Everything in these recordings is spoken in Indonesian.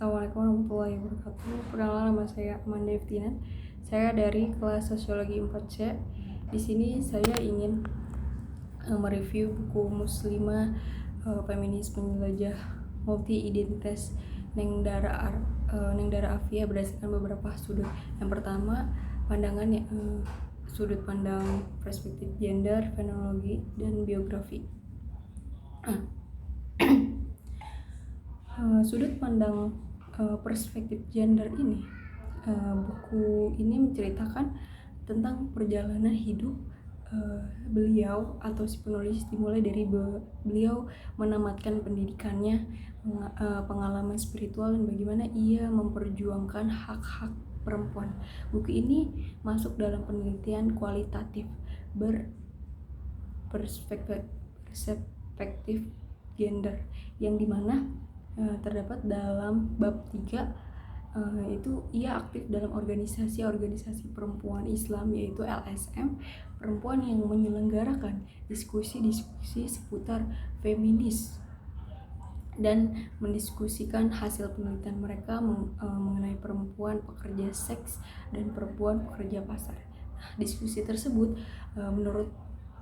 Assalamualaikum warahmatullahi wabarakatuh. Perkenalkan, nama saya Amanda Eftinan. Saya dari kelas Sosiologi 4C. Di sini saya ingin mereview buku Muslimah Feminis Penjelajah Multi Identitas Neng Dara Afia berdasarkan beberapa sudut. Yang pertama, pandangan sudut pandang perspektif gender, fenomenologi, dan biografi. Sudut pandang perspektif gender ini, buku ini menceritakan tentang perjalanan hidup beliau atau si penulis, dimulai dari beliau menamatkan pendidikannya, pengalaman spiritual, dan bagaimana ia memperjuangkan hak-hak perempuan. Buku ini masuk dalam penelitian kualitatif berperspektif gender, yang dimana terdapat dalam bab 3, itu ia aktif dalam organisasi perempuan Islam, yaitu LSM, perempuan yang menyelenggarakan diskusi-diskusi seputar feminis dan mendiskusikan hasil penelitian mereka mengenai perempuan pekerja seks dan perempuan pekerja pasar. Diskusi tersebut menurut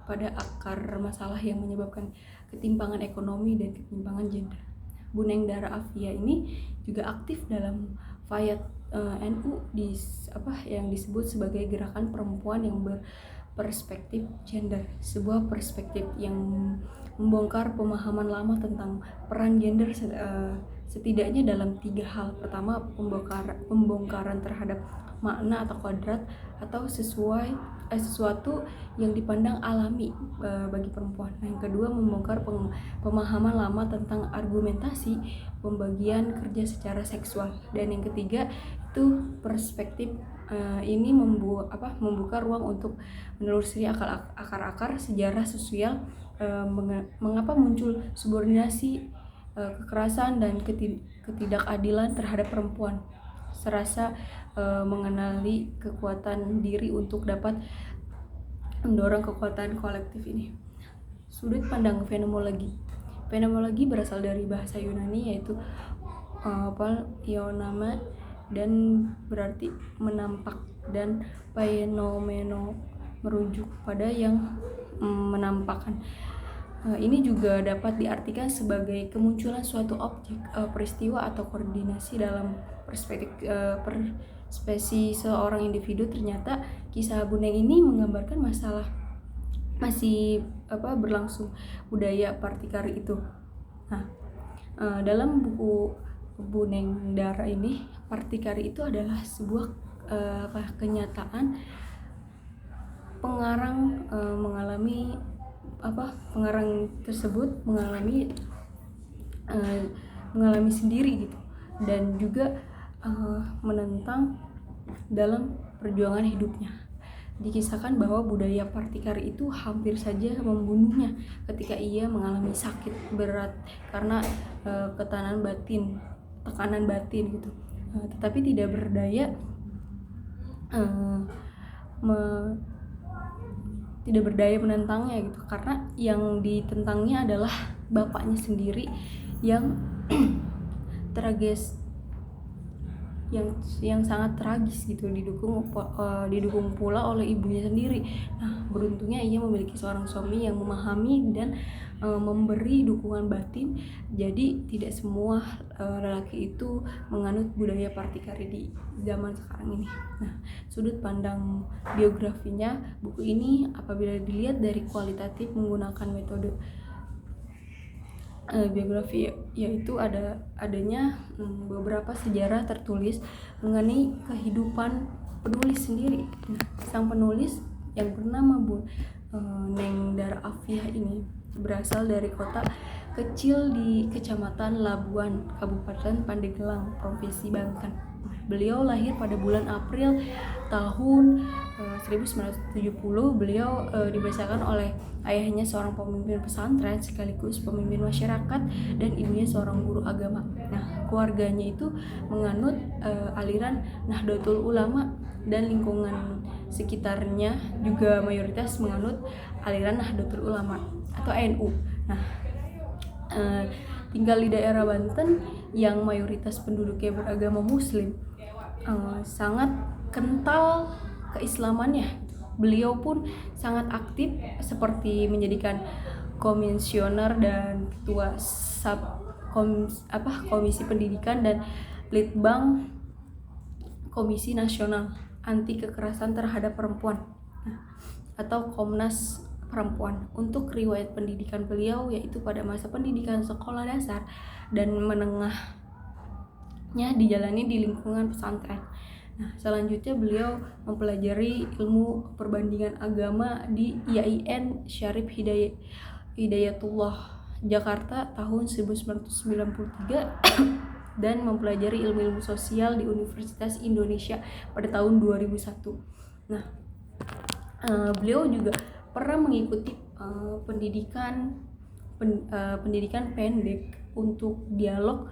pada akar masalah yang menyebabkan ketimpangan ekonomi dan ketimpangan gender. Bu Neng Dara Afia ini juga aktif dalam Fayat NU yang disebut sebagai gerakan perempuan yang berperspektif gender, sebuah perspektif yang membongkar pemahaman lama tentang peran gender setidaknya dalam 3 hal. Pertama, pembongkaran terhadap makna atau kodrat atau sesuatu yang dipandang alami bagi perempuan. Nah, yang kedua, membongkar pemahaman lama tentang argumentasi pembagian kerja secara seksual. Dan yang ketiga itu perspektif ini membuka ruang untuk menelusuri akar-akar sejarah sosial, mengapa muncul subordinasi, kekerasan, dan ketidakadilan terhadap perempuan, serasa mengenali kekuatan diri untuk dapat mendorong kekuatan kolektif ini. Sudut pandang fenomenologi. Fenomenologi berasal dari bahasa Yunani, yaitu ionama, dan berarti menampak, dan painomeno merujuk pada yang menampakkan. Ini juga dapat diartikan sebagai kemunculan suatu objek, peristiwa, atau koordinasi dalam perspektif seorang individu. Ternyata kisah Bu Neng ini menggambarkan masalah masih berlangsung budaya partikari itu. Nah, dalam buku Bu Neng Dara ini, partikari itu adalah sebuah kenyataan. Pengarang tersebut mengalami sendiri gitu, dan juga menentang dalam perjuangan hidupnya. Dikisahkan bahwa budaya partikari itu hampir saja membunuhnya ketika ia mengalami sakit berat karena tekanan batin gitu. Tetapi tidak berdaya menentangnya gitu, karena yang ditentangnya adalah bapaknya sendiri yang yang sangat tragis gitu, didukung pula oleh ibunya sendiri. Nah, beruntungnya ia memiliki seorang suami yang memahami dan memberi dukungan batin. Jadi tidak semua lelaki itu menganut budaya partikari di zaman sekarang ini. Nah, sudut pandang biografinya, buku ini apabila dilihat dari kualitatif menggunakan metode biografi, yaitu adanya beberapa sejarah tertulis mengenai kehidupan penulis sendiri. Sang penulis yang bernama Bu Neng Dara Afia ini berasal dari kota kecil di Kecamatan Labuan, Kabupaten Pandeglang, Provinsi Banten. Beliau lahir pada bulan April tahun 1970. Beliau dibesarkan oleh ayahnya seorang pemimpin pesantren sekaligus pemimpin masyarakat, dan ibunya seorang guru agama. Nah, keluarganya itu menganut aliran Nahdlatul Ulama, dan lingkungan sekitarnya juga mayoritas menganut aliran Nahdlatul Ulama atau NU. Nah, tinggal di daerah Banten yang mayoritas penduduknya beragama Muslim, sangat kental keislamannya. Beliau pun sangat aktif seperti menjadikan komisioner dan ketua komisi pendidikan dan litbang Komisi Nasional Anti Kekerasan Terhadap Perempuan atau Komnas Perempuan. Untuk riwayat pendidikan beliau yaitu pada masa pendidikan sekolah dasar dan menengahnya dijalani di lingkungan pesantren. Nah, selanjutnya beliau mempelajari ilmu perbandingan agama di IAIN Syarif Hidayatullah Jakarta tahun 1993 dan mempelajari ilmu-ilmu sosial di Universitas Indonesia pada tahun 2001. Nah, beliau juga pernah mengikuti pendidikan pendek untuk dialog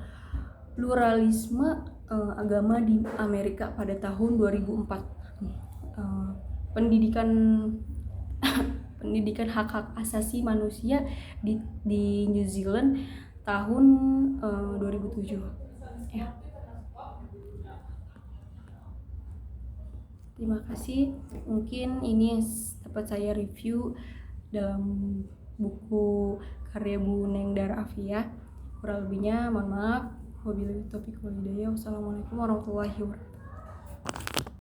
pluralisme agama di Amerika pada tahun 2004. Pendidikan hak-hak asasi manusia di New Zealand tahun 2007. Ya. Terima kasih. Mungkin ini dapat saya review dalam buku karya Bu Neng Dar Afia. Kurang lebihnya mohon maaf. Wabillahi taufiq wal hidayah. Wassalamualaikum warahmatullahi wabarakatuh.